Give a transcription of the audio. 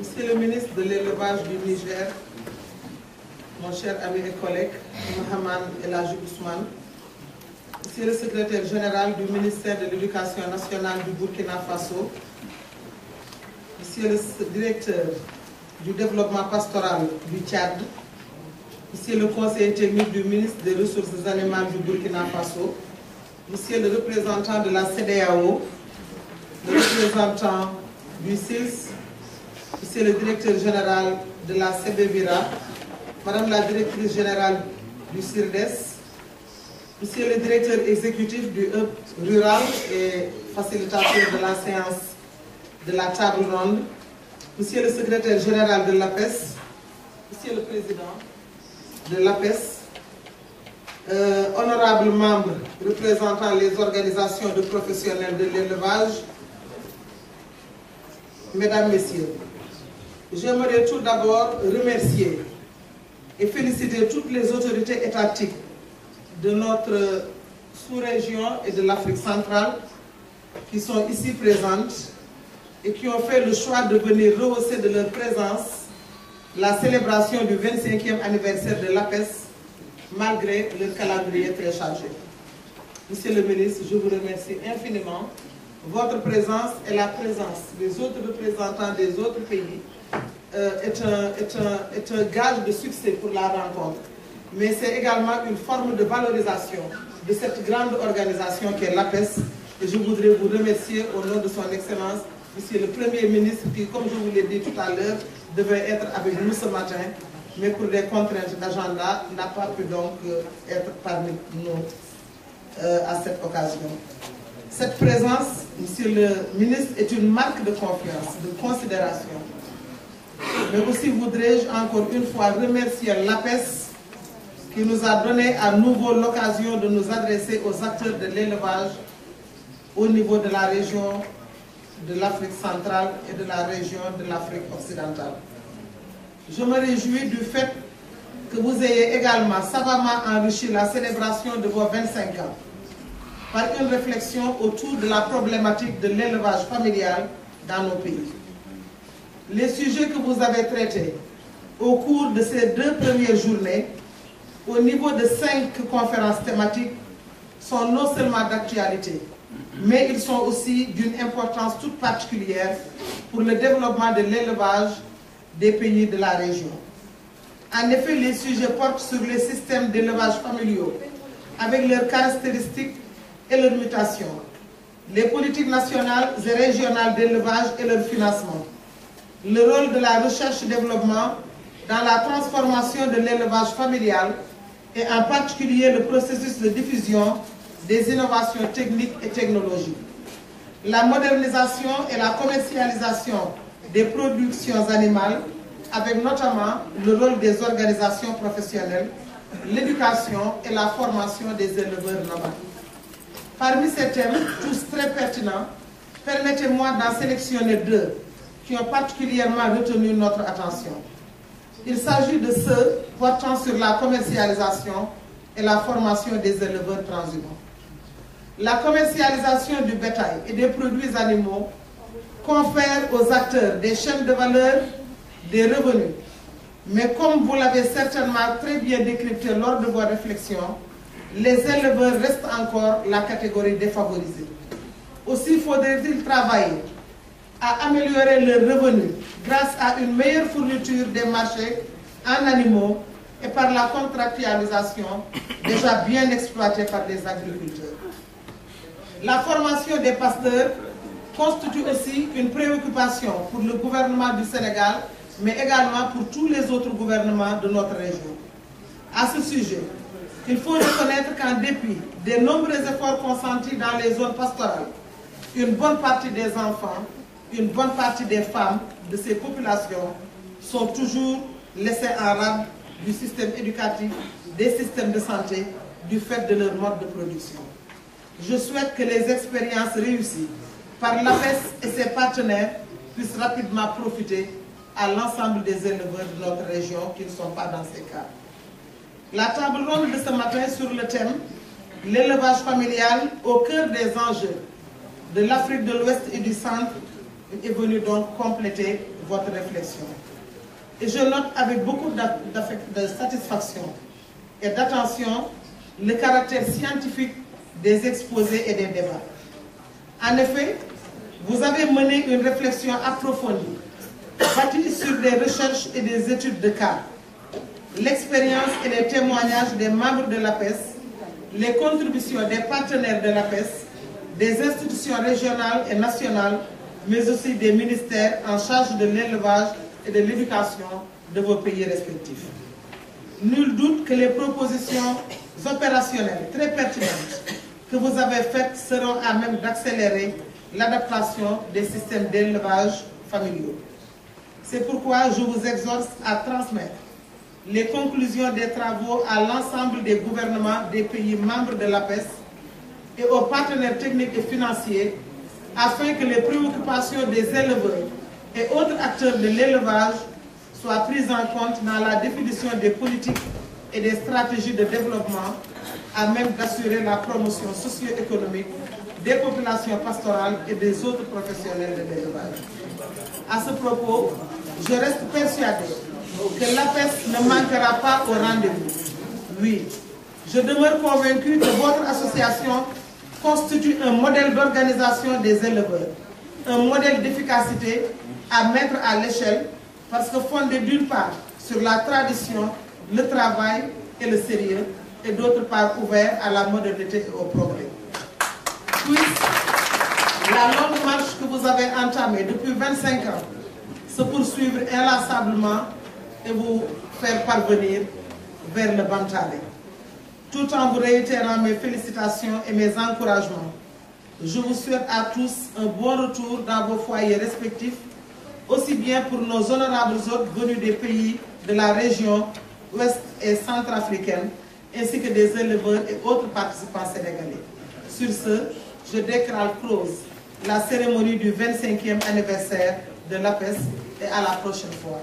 Monsieur le ministre de l'élevage du Niger, mon cher ami et collègue, Mohamed El Hadji Ousmane, Monsieur le secrétaire général du ministère de l'Éducation nationale du Burkina Faso, Monsieur le directeur du développement pastoral du Tchad, Monsieur le conseiller technique du ministre des Ressources animales du Burkina Faso, Monsieur le représentant de la CEDEAO, le représentant du CILS, Monsieur le directeur général de la CBVIRA, Madame la directrice générale du CIRDES, Monsieur le directeur exécutif du hub rural et facilitateur de la séance de la table ronde, Monsieur le secrétaire général de l'APES, Monsieur le président de l'APES, honorables membres représentant les organisations de professionnels de l'élevage, Mesdames, Messieurs, j'aimerais tout d'abord remercier et féliciter toutes les autorités étatiques de notre sous-région et de l'Afrique centrale qui sont ici présentes et qui ont fait le choix de venir rehausser de leur présence la célébration du 25e anniversaire de l'APES malgré leur calendrier très chargé. Monsieur le ministre, je vous remercie infiniment. Votre présence et la présence des autres représentants des autres pays est un gage de succès pour la rencontre. Mais c'est également une forme de valorisation de cette grande organisation qu'est l'APES. Et je voudrais vous remercier au nom de son Excellence, Monsieur le Premier ministre, qui, comme je vous l'ai dit tout à l'heure, devait être avec nous ce matin, mais pour des contraintes d'agenda, n'a pas pu donc être parmi nous à cette occasion. Cette présence, Monsieur le ministre, est une marque de confiance, de considération. Mais aussi voudrais-je encore une fois remercier l'APES qui nous a donné à nouveau l'occasion de nous adresser aux acteurs de l'élevage au niveau de la région de l'Afrique centrale et de la région de l'Afrique occidentale. Je me réjouis du fait que vous ayez également savamment enrichi la célébration de vos 25 ans par une réflexion autour de la problématique de l'élevage familial dans nos pays. Les sujets que vous avez traités au cours de ces 2 premières journées, au niveau de 5 conférences thématiques, sont non seulement d'actualité, mais ils sont aussi d'une importance toute particulière pour le développement de l'élevage des pays de la région. En effet, les sujets portent sur les systèmes d'élevage familiaux, avec leurs caractéristiques et leurs mutations, les politiques nationales et régionales d'élevage et leur financement, le rôle de la recherche-développement dans la transformation de l'élevage familial et en particulier le processus de diffusion des innovations techniques et technologiques, la modernisation et la commercialisation des productions animales, avec notamment le rôle des organisations professionnelles, l'éducation et la formation des éleveurs nomades. Parmi ces thèmes, tous très pertinents, permettez-moi d'en sélectionner 2 qui ont particulièrement retenu notre attention. Il s'agit de ceux portant sur la commercialisation et la formation des éleveurs transhumants. La commercialisation du bétail et des produits animaux confère aux acteurs des chaînes de valeur des revenus. Mais comme vous l'avez certainement très bien décrypté lors de vos réflexions, les éleveurs restent encore la catégorie défavorisée. Aussi faudrait-il travailler à améliorer leurs revenus grâce à une meilleure fourniture des marchés en animaux et par la contractualisation déjà bien exploitée par les agriculteurs. La formation des pasteurs constitue aussi une préoccupation pour le gouvernement du Sénégal, mais également pour tous les autres gouvernements de notre région. À ce sujet, il faut reconnaître qu'en dépit des nombreux efforts consentis dans les zones pastorales, une bonne partie des enfants, une bonne partie des femmes de ces populations sont toujours laissées en rade du système éducatif, des systèmes de santé, du fait de leur mode de production. Je souhaite que les expériences réussies par l'APES et ses partenaires puissent rapidement profiter à l'ensemble des éleveurs de notre région qui ne sont pas dans ces cas. La table ronde de ce matin sur le thème « L'élevage familial au cœur des enjeux de l'Afrique de l'Ouest et du Centre » est venue donc compléter votre réflexion. Et je note avec beaucoup de satisfaction et d'attention le caractère scientifique des exposés et des débats. En effet, vous avez mené une réflexion approfondie, bâtie sur des recherches et des études de cas, l'expérience et les témoignages des membres de l'APES, les contributions des partenaires de l'APES, des institutions régionales et nationales, mais aussi des ministères en charge de l'élevage et de l'éducation de vos pays respectifs. Nul doute que les propositions opérationnelles très pertinentes que vous avez faites seront à même d'accélérer l'adaptation des systèmes d'élevage familiaux. C'est pourquoi je vous exhorte à transmettre les conclusions des travaux à l'ensemble des gouvernements des pays membres de l'APES et aux partenaires techniques et financiers afin que les préoccupations des éleveurs et autres acteurs de l'élevage soient prises en compte dans la définition des politiques et des stratégies de développement à même d'assurer la promotion socio-économique des populations pastorales et des autres professionnels de l'élevage. À ce propos, je reste persuadé que l'APES ne manquera pas au rendez-vous. Oui, je demeure convaincu que votre association constitue un modèle d'organisation des éleveurs, un modèle d'efficacité à mettre à l'échelle parce que fondé d'une part sur la tradition, le travail et le sérieux, et d'autre part ouvert à la modernité et au progrès. Puisse la longue marche que vous avez entamée depuis 25 ans se poursuivre inlassablement et vous faire parvenir vers le Bantale. Tout en vous réitérant mes félicitations et mes encouragements, je vous souhaite à tous un bon retour dans vos foyers respectifs, aussi bien pour nos honorables hôtes venus des pays de la région ouest et centrafricaine, ainsi que des éleveurs et autres participants sénégalais. Sur ce, je déclare close la cérémonie du 25e anniversaire de l'APES et à la prochaine fois.